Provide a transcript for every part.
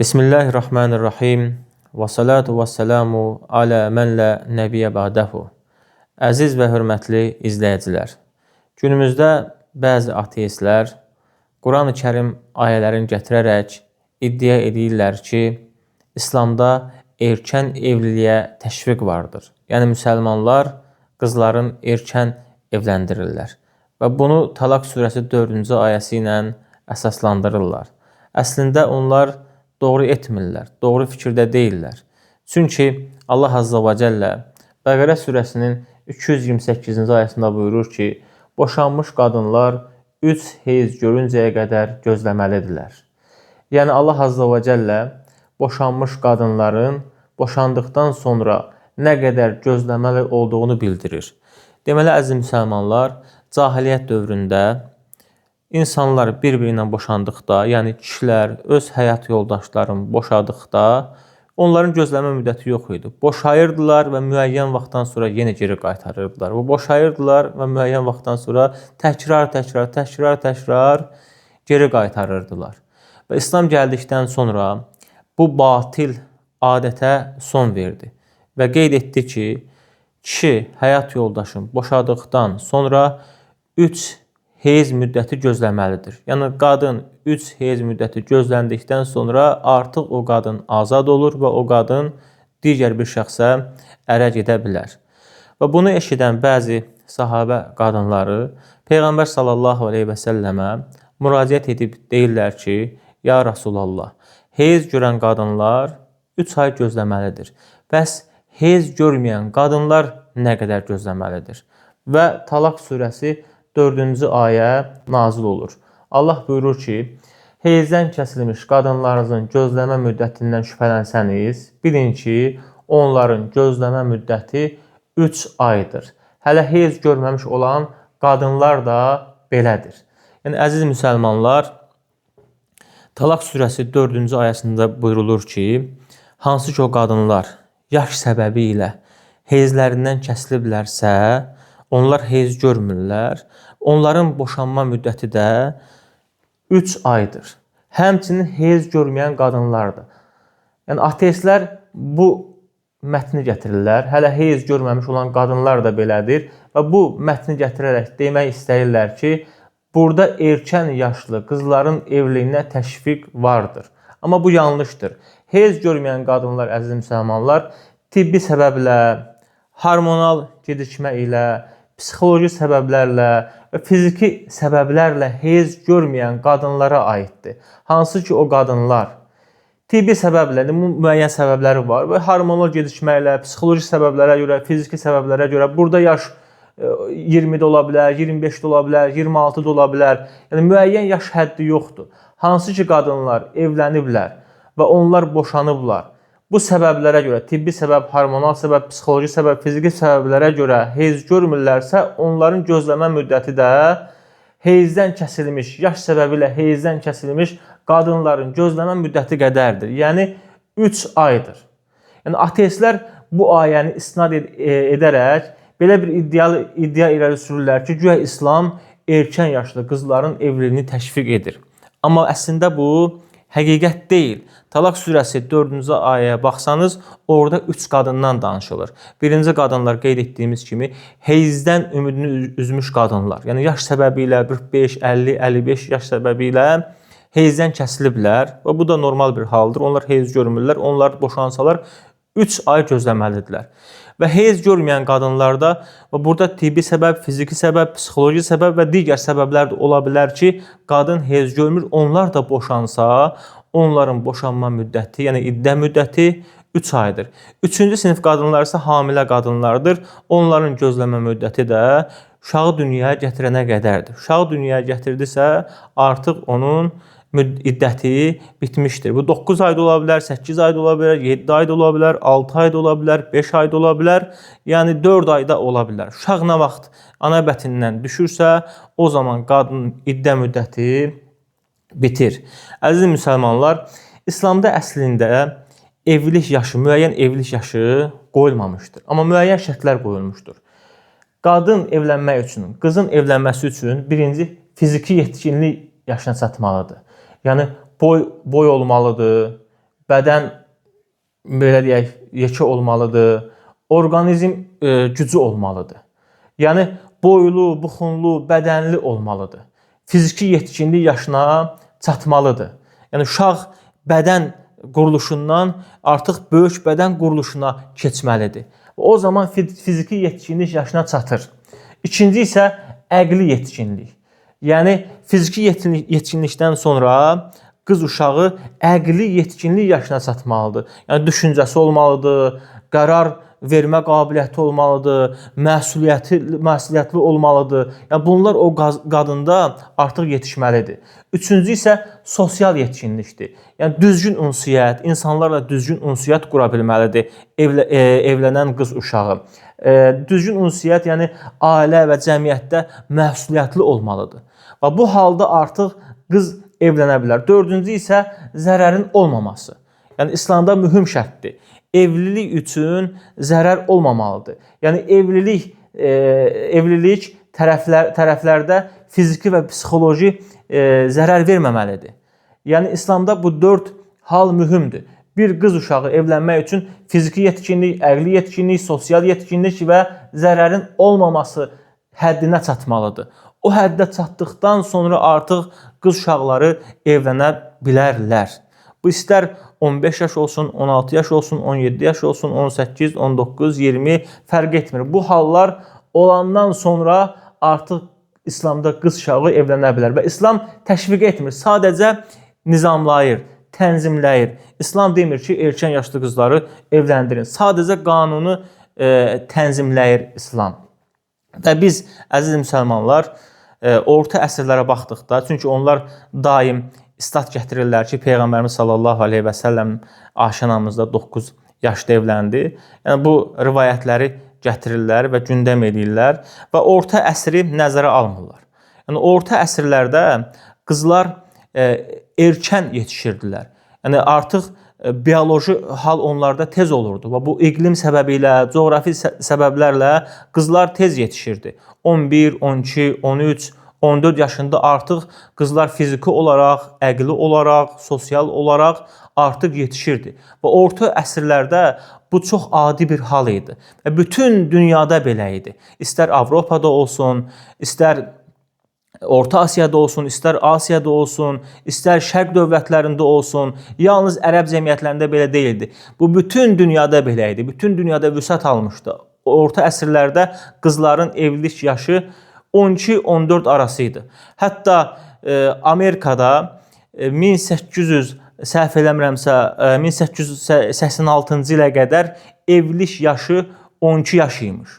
Bismillahirrahmanirrahim. Və salatu və selamu alə mən lə nəbiyyə ba'dahu. Əziz və hörmətli izləyicilər, günümüzdə bəzi ateistlər Quran-ı Kərim ayələrini gətirərək iddia edirlər ki, İslamda erkən evliliyə təşviq vardır. Yəni, müsəlmanlar qızların erkən evləndirirlər və bunu Talaq surəsi 4-cü ayəsi ilə əsaslandırırlar. Əslində onlar doğru etmirlər, doğru fikirdə deyirlər. Çünki Allah Azza və Cəllə Bəqərə surəsinin 228-ci ayəsində buyurur ki, boşanmış qadınlar 3 heyz görüncəyə qədər gözləməlidirlər. Yəni Allah Azza və Cəllə boşanmış qadınların boşandıqdan sonra nə qədər gözləməli olduğunu bildirir. Deməli, əziz müsəlmanlar, cahiliyyət dövründə İnsanlar bir-biri ilə boşandıqda, yəni kişilər öz həyat yoldaşlarını boşadıqda, onların gözləmə müddəti yox idi. Boşayırdılar və müəyyən vaxtdan sonra yenə geri qaytarırdılar. Və boşayırdılar və müəyyən vaxtdan sonra təkrar geri qaytarırdılar. Və İslam gəldikdən sonra bu batil adətə son verdi və qeyd etdi ki, kişi həyat yoldaşını boşadıqdan sonra 3 heyz müddəti gözləməlidir. Yəni, qadın 3 heyz müddəti gözləndikdən sonra artıq o qadın azad olur və o qadın digər bir şəxsə ərə gedə bilər. Və bunu eşidən bəzi sahabə qadınları Peyğəmbər sallallahu aleyhi və səlləmə müraciət edib deyirlər ki, ya Rasulallah, heyz görən qadınlar 3 ay gözləməlidir. Bəs heyz görməyən qadınlar nə qədər gözləməlidir? Və Talaq surəsi 4-cü ayə nazil olur. Allah buyurur ki, heyzdən kəsilmiş qadınlarınızın gözləmə müddətindən şübhələnsəniz, bilin ki, onların gözləmə müddəti 3 aydır. Hələ heyz görməmiş olan qadınlar da belədir. Yəni, əziz müsəlmanlar, Talaq surəsi 4-cü ayəsində buyurulur ki, hansı ki o qadınlar yaş səbəbi ilə heyzlərindən kəsiliblərsə, onlar heyz görmürlər. Onların boşanma müddəti də 3 aydır. Həmçinin heyz görməyən qadınlardır. Yəni, ateistlər bu mətni gətirirlər. Hələ heyz görməmiş olan qadınlar da belədir. Və bu mətni gətirərək demək istəyirlər ki, burada erkən yaşlı qızların evliliyinə təşviq vardır. Amma bu yanlışdır. Heyz görməyən qadınlar, əziz müsəlmanlar, tibbi səbəblə, hormonal gecikmə ilə, psixoloji səbəblərlə və fiziki səbəblərlə heyz görməyən qadınlara aiddir. Hansı ki, o qadınlar tibbi səbəblə, müəyyən səbəbləri var və hormonal gecikməklə, psixoloji səbəblərə görə, fiziki səbəblərə görə burada yaş 20-də ola bilər, 25-də ola bilər, 26-da ola bilər. Yəni, müəyyən yaş həddi yoxdur. Hansı ki, qadınlar evləniblər və onlar boşanıblar. Bu səbəblərə görə, tibbi səbəb, hormonal səbəb, psixoloji səbəb, fiziki səbəblərə görə heyz görmürlərsə, onların gözləmə müddəti də heyzdən kəsilmiş, yaş səbəbi ilə heyzdən kəsilmiş qadınların gözləmə müddəti qədərdir. Yəni, 3 aydır. Yəni, ateistlər bu ayəni istinad edərək belə bir iddia irəli sürürlər ki, güya İslam erkən yaşlı qızların evliliyini təşviq edir. Amma əslində bu həqiqət deyil. Talaq surəsi 4-cü ayəyə baxsanız, orada 3 qadından danışılır. Birinci qadınlar qeyd etdiyimiz kimi heyzdən ümidini üzmüş qadınlar. Yəni, yaş səbəbi ilə 45, 50, 55 yaş səbəbi ilə heyzdən kəsiliblər və bu da normal bir haldır. Onlar heyz görmürlər, onlar boşansalar 3 ay gözləməlidirlər. Və heyz görməyən qadınlarda və burada tibbi səbəb, fiziki səbəb, psixoloji səbəb və digər səbəblər də ola bilər ki, qadın heyz görmür, onlar da boşansa, onların boşanma müddəti, yəni iddə müddəti 3 aydır. 3-cü sinif qadınlar isə hamilə qadınlardır. Onların gözləmə müddəti də uşağı dünyaya gətirənə qədərdir. Uşağı dünyaya gətirdisə, artıq onun iddəti bitmişdir. Bu 9 ayda ola bilər, 8 ayda ola bilər, 7 ayda ola bilər, 6 ayda ola bilər, 5 ayda ola bilər, yəni 4 ayda ola bilər. Uşaq nə vaxt ana bətindən düşürsə, o zaman qadının iddə müddəti bitir. Əziz müsəlmanlar, İslamda əslində evlilik yaşı, müəyyən evlilik yaşı qoyulmamışdır. Amma müəyyən şərtlər qoyulmuşdur. Qadın evlənmək üçün, qızın evlənməsi üçün birinci fiziki yetkinlik yaşına çatmalıdır. Yəni boy olmalıdır, bədən belə deyək, yekə olmalıdır. Orqanizm gücü olmalıdır. Yəni boylu, buxunlu, bədənli olmalıdır. Fiziki yetkinlik yaşına çatmalıdır. Yəni uşaq bədən quruluşundan artıq böyük bədən quruluşuna keçməlidir. O zaman fiziki yetkinlik yaşına çatır. İkinci isə əqli yetkinlik. Yəni fiziki yetkinlikdən sonra qız uşağı əqli yetkinlik yaşına çatmalıdır. Yəni düşüncəsi olmalıdır, qərar vermə qabiliyyəti olmalıdır, məsuliyyətli olmalıdır. Yəni bunlar o qadında artıq yetişməlidir. Üçüncü isə sosial yetkinlikdir. Yəni düzgün ünsiyyət, insanlarla düzgün ünsiyyət qura bilməlidir evlənən qız uşağı. Düzgün ünsiyyət, yəni ailə və cəmiyyətdə məsuliyyətli olmalıdır. Və bu halda artıq qız evlənə bilər. Dördüncü isə zərərin olmaması. Yəni İslamda mühüm şərtdir. Evlilik üçün zərər olmamalıdır. Yəni evlilik tərəflərdə fiziki və psixoloji zərər verməməlidir. Yəni İslamda bu 4 hal mühümdür. Bir qız uşağı evlənmək üçün fiziki yetkinlik, əqli yetkinlik, sosial yetkinlik və zərərin olmaması həddinə çatmalıdır. O həddə çatdıqdan sonra artıq qız uşaqları evlənə bilərlər. Bu istər 15 yaş olsun, 16 yaş olsun, 17 yaş olsun, 18, 19, 20 fərq etmir. Bu hallar olandan sonra artıq İslamda qız uşağı evlənə bilər. Və İslam təşviq etmir, sadəcə nizamlayır, tənzimləyir. İslam demir ki, erkən yaşlı qızları evləndirin. Sadəcə qanunu tənzimləyir İslam. Və biz, əziz müsəlmanlar, orta əsrlərə baxdıqda, çünki onlar daim istat gətirirlər ki, Peyğəmbərimiz sallallahu aleyhi və səlləm aşinamızda 9 yaşda evləndi. Yəni bu rivayətləri gətirirlər və gündəm edirlər və orta əsri nəzərə almırlar. Yəni orta əsrlərdə qızlar erkən yetişirdilər. Yəni artıq bioloji hal onlarda tez olurdu və bu iqlim səbəbilə, coğrafi səbəblərlə qızlar tez yetişirdi. 11, 12, 13, 14 yaşında artıq qızlar fiziki olaraq, əqli olaraq, sosial olaraq artıq yetişirdi. Və orta əsrlərdə bu çox adi bir hal idi. Bütün dünyada belə idi. İstər Avropada olsun, istər Orta Asiyada olsun, istər Asiyada olsun, istər Şərq dövlətlərində olsun, yalnız ərəb cəmiyyətlərində belə deyildi. Bu bütün dünyada belə idi. Bütün dünyada vüsət almışdı. Orta əsrlərdə qızların evlilik yaşı 12-14 arası idi. Hətta Amerikada 1886-cı ilə qədər evlilik yaşı 12 yaş imiş.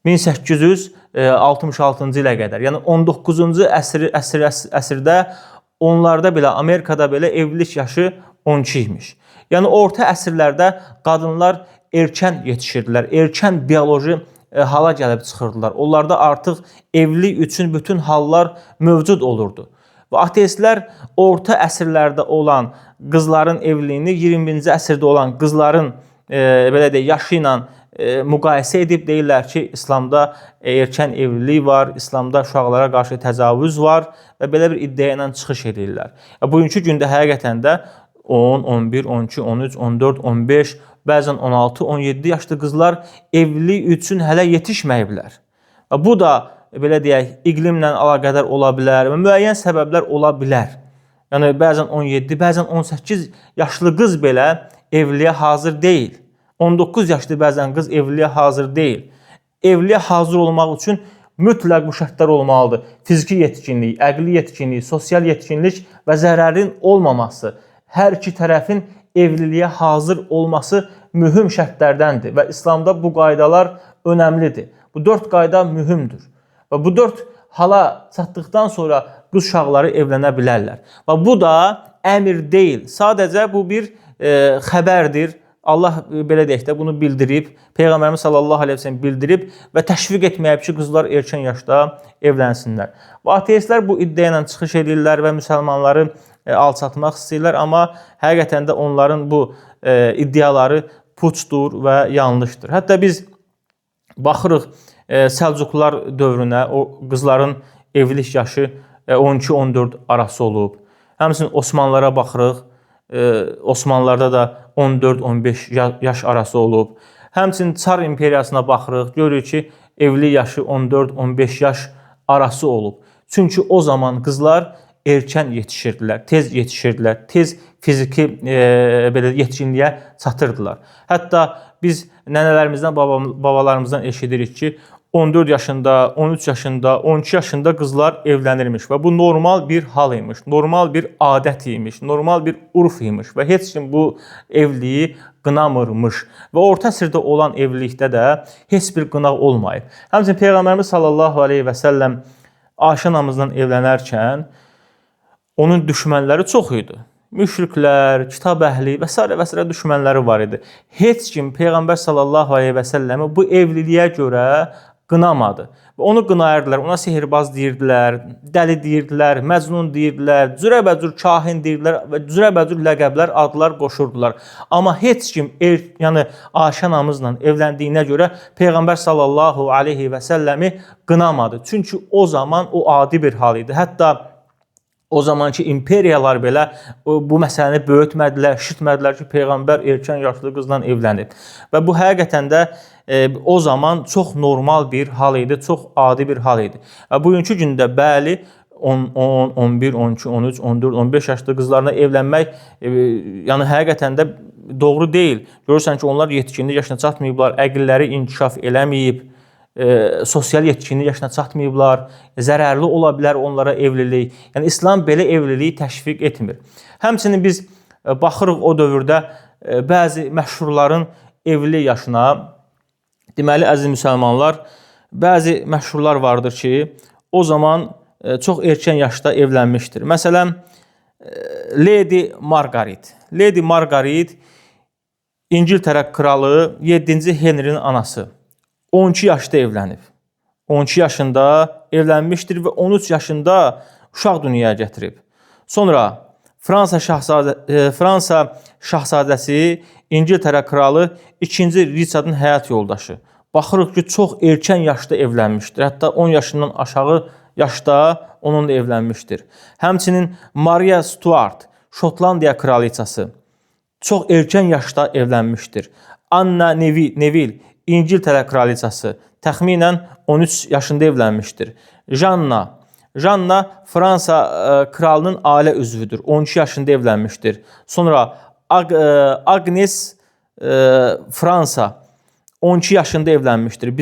1866-cı ilə qədər. Yəni 19-cu əsrdə onlarda belə, Amerikada belə evlilik yaşı 12 imiş. Yəni orta əsrlərdə qadınlar erkən yetişirdilər, erkən bioloji hala gəlib çıxırdılar. Onlarda artıq evlilik üçün bütün hallar mövcud olurdu. Və ateistlər orta əsrlərdə olan qızların evliliyini 20-ci əsrdə olan qızların belə deyək, yaşı ilə müqayisə edib deyirlər ki, İslamda erkən evlilik var, İslamda uşaqlara qarşı təcavüz var və belə bir iddia ilə çıxış edirlər. Bugünkü gündə həqiqətən də 10, 11, 12, 13, 14, 15, bəzən 16, 17 yaşlı qızlar evlilik üçün hələ yetişməyiblər. Bu da belə deyək, iqlimlə əlaqədar ola bilər və müəyyən səbəblər ola bilər. Yəni bəzən 17, bəzən 18 yaşlı qız belə evliliyə hazır deyil. 19 yaşlı bəzən qız evliliyə hazır deyil. Evliliyə hazır olmaq üçün mütləq bu şərtlər olmalıdır. Fiziki yetkinlik, əqli yetkinlik, sosial yetkinlik və zərərin olmaması. Hər iki tərəfin evliliyə hazır olması mühüm şərtlərdəndir və İslamda bu qaydalar önəmlidir. Bu 4 qayda mühümdür. Və bu 4 hala çatdıqdan sonra qız uşaqları evlənə bilərlər. Və bu da əmr deyil. Sadəcə bu bir xəbərdir. Allah belə deyək də bunu bildirib, Peyğəmbərimiz sallallahu aleyhi ve sellem bildirib və təşviq etməyib ki, qızlar erkən yaşda evlənsinlər. Və ateistlər bu iddia ilə çıxış edirlər və müsəlmanları alçatmaq istəyirlər, amma həqiqətən də onların bu iddiaları puçdur və yanlışdır. Hətta biz baxırıq Səlcuqlar dövrünə, o qızların evlilik yaşı 12-14 arası olub. Həmçinin Osmanlılara baxırıq, Osmanlılarda da 14-15 yaş arası olub. Həmçinin Çar imperiyasına baxırıq, görürük ki, evlilik yaşı 14-15 yaş arası olub. Çünki o zaman qızlar erkən yetişirdilər, tez yetişirdilər, tez fiziki belə yetkinliyə çatırdılar. Hətta biz nənələrimizdən, babalarımızdan eşidirik ki, 14 yaşında, 13 yaşında, 12 yaşında qızlar evlənirmiş və bu normal bir hal imiş, normal bir adət imiş, normal bir urf imiş və heç kim bu evliliyi qınamırmış və orta əsrdə olan evlilikdə də heç bir qınaq olmayıb. Həmçinin Peyğəmbərimiz sallallahu aleyhi və səlləm Ayşə anamızla evlənərkən onun düşmənləri çox idi. Müşriklər, kitab əhli və s. düşmənləri var idi. Heç kim Peyğəmbər sallallahu aleyhi və səlləmi bu evliliyə görə qınamadı. Və onu qınayırdılar, ona sehirbaz deyirdilər, dəli deyirdilər, məcnun deyirdilər, cürəbəcür kahin deyirdilər və cürəbəcür ləqəblər, adlar qoşurdular. Amma heç kim yəni Ayşə anamızla evləndiyinə görə Peyğəmbər sallallahu aleyhi və səlləmi qınamadı. Çünki o zaman o adi bir hal idi. Hətta o zamanki imperiyalar belə bu məsələni böyütmədilər, şişirtmədilər ki, Peyğəmbər erkən yaşlı qızla evlənib. Və bu həqiqətən də o zaman çox normal bir hal idi, çox adi bir hal idi. Bugünkü gündə bəli 10, 11, 12, 13, 14, 15 yaşlı qızlarla evlənmək yəni həqiqətən də doğru deyil. Görürsən ki, onlar yetkinlik yaşına çatmayıblar, əqilləri inkişaf eləməyib, sosial yetkinlik yaşına çatmayıblar, zərərli ola bilər onlara evlilik. Yəni İslam belə evliliyi təşviq etmir. Həmçinin biz baxırıq o dövrdə bəzi məşhurların evlilik yaşına, deməli əziz müsəlmanlar, bəzi məşhurlar vardır ki, o zaman çox erkən yaşda evlənmişdir. Məsələn, Lady Margaret. Lady Margaret İngiltərə kralı 7-ci Henrinin anası. 12 yaşda evlənib. 12 yaşında evlənmişdir və 13 yaşında uşaq dünyaya gətirib. Sonra Fransa şahzadəsi İngiltərə kralı 2-ci Richardın həyat yoldaşı. Baxırıq ki, çox erkən yaşda evlənmişdir. Hətta 10 yaşından aşağı yaşda onunla evlənmişdir. Həmçinin Maria Stuart, Şotlandiya kraliçası, çox erkən yaşda evlənmişdir. Anna Neville, İngiltərə kraliçası, təxminən 13 yaşında evlənmişdir. Janna Fransa kralının ailə üzvüdür. 12 yaşında evlənmişdir. Sonra Agnes Fransa 12 yaşında evlənmişdir.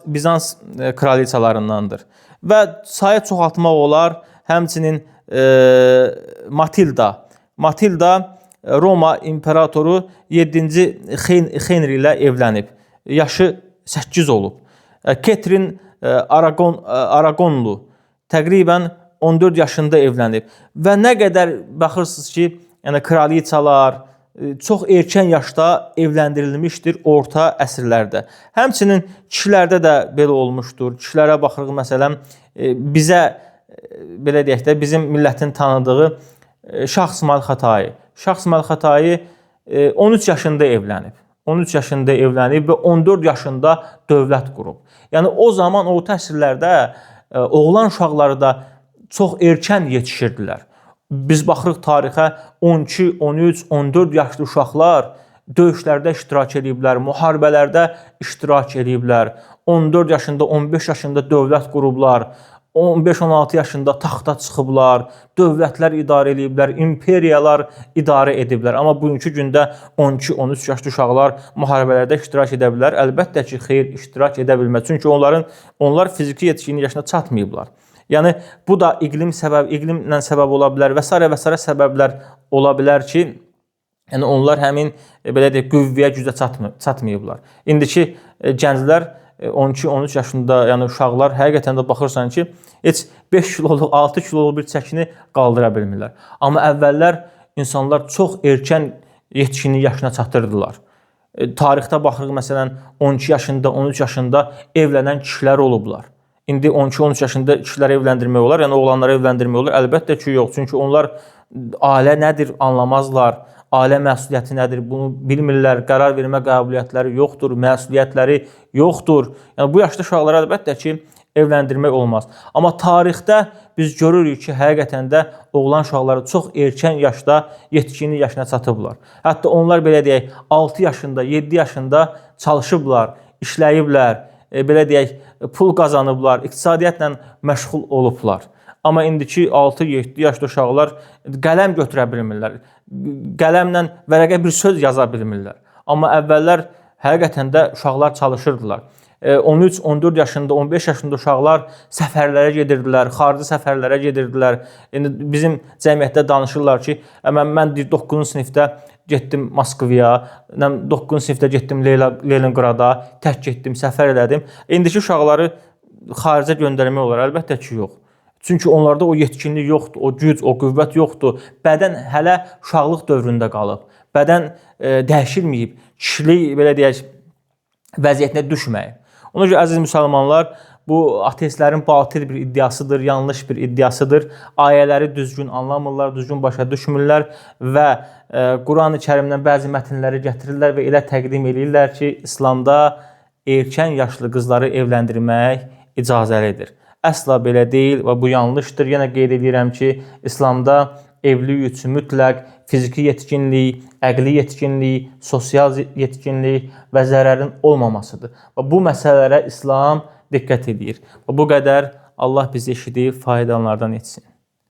Bizans kraliçalarındandır. Və sayı çoxaltmaq olar. Həmçinin Matilda Roma imperatoru 7-ci Henri ilə evlənib. Yaşı 8 olub. Catherine Aragonlu təqribən 14 yaşında evlənib. Və nə qədər baxırsınız ki, yəni kraliçalar çox erkən yaşda evləndirilmişdir orta əsrlərdə. Həmçinin kişilərdə də belə olmuşdur. Kişilərə baxırıq, məsələn, bizə belə deyək də, bizim millətin tanıdığı Şah İsmayıl Xətai. Şah İsmayıl Xətai 13 yaşında evlənib. 13 yaşında evlənib və 14 yaşında dövlət qurub. Yəni o zaman orta əsrlərdə oğlan uşaqları da çox erkən yetişirdilər. Biz baxırıq tarixə 12, 13, 14 yaşlı uşaqlar döyüşlərdə iştirak ediblər, müharibələrdə iştirak ediblər. 14 yaşında, 15 yaşında dövlət qurublar. 15-16 yaşında taxta çıxıblar, dövlətlər idarə ediblər, imperiyalar idarə ediblər. Amma bugünkü gündə 12-13 yaşlı uşaqlar müharibələrdə iştirak edə bilər. Əlbəttə ki, xeyr, iştirak edə bilməz. Çünki onlar fiziki yetkinlik yaşına çatmayıblar. Yəni bu da iqlimlə səbəb ola bilər və s. səbəblər ola bilər ki, yəni onlar həmin belə deyək qüvvəyə, gücə çatmayıblar. İndiki gənclər 12-13 yaşında, yəni uşaqlar həqiqətən də baxırsan ki, heç 5 kiloluq, 6 kiloluq bir çəkini qaldıra bilmirlər. Amma əvvəllər insanlar çox erkən yetkinlik yaşına çatırdılar. Tarixdə baxırıq, məsələn, 12 yaşında, 13 yaşında evlənən kişilər olublar. İndi 12-13 yaşında kişiləri evləndirmək olar, yəni oğlanları evləndirmək olar. Əlbəttə ki, yox. Çünki onlar ailə nədir anlamazlar. Ailə məsuliyyəti nədir, bunu bilmirlər, qərar vermə qabiliyyətləri yoxdur, məsuliyyətləri yoxdur. Yəni bu yaşda uşaqlara əlbəttə ki, evləndirmək olmaz. Amma tarixdə biz görürük ki, həqiqətən də oğlan uşaqları çox erkən yaşda yetkinlik yaşına çatıblar. Hətta onlar belə deyək 6 yaşında, 7 yaşında çalışıblar, işləyiblər, belə deyək pul qazanıblar, iqtisadiyyatla məşğul olublar. Amma indiki 6-7 yaşlı uşaqlar qələm götürə bilmirlər. Qələmlə vərəqə bir söz yaza bilmirlər. Amma əvvəllər həqiqətən də uşaqlar çalışırdılar. 13-14 yaşında, 15 yaşında uşaqlar səfərlərə gedirdilər, xarici səfərlərə gedirdilər. İndi bizim cəmiyyətdə danışırlar ki, mən 9-cu sinifdə getdim Moskvaya, 9-cu sinifdə getdim Leningrada, tək getdim, səfər elədim. İndiki uşaqları xaricə göndərmək olar, əlbəttə ki, yox. Çünki onlarda o yetkinlik yoxdur, o güc, o qüvvət yoxdur. Bədən hələ uşaqlıq dövründə qalıb. Bədən dəyişilməyib, kişilik belə deyək vəziyyətinə düşməyib. Ona görə əziz müsəlmanlar, bu ateistlərin batil bir iddiasıdır, yanlış bir iddiasıdır. Ayələri düzgün anlamırlar, düzgün başa düşmürlər və Quran-ı Kərimdən bəzi mətnləri gətirirlər və elə təqdim edirlər ki, İslamda erkən yaşlı qızları evləndirmək icazəlidir. Əsla belə deyil və bu yanlışdır. Yenə qeyd edirəm ki, İslamda evlilik üçün mütləq fiziki yetkinlik, əqli yetkinlik, sosial yetkinlik və zərərin olmamasıdır. Və bu məsələlərə İslam diqqət edir. Və bu qədər Allah bizi eşidib faydalanlardan etsin.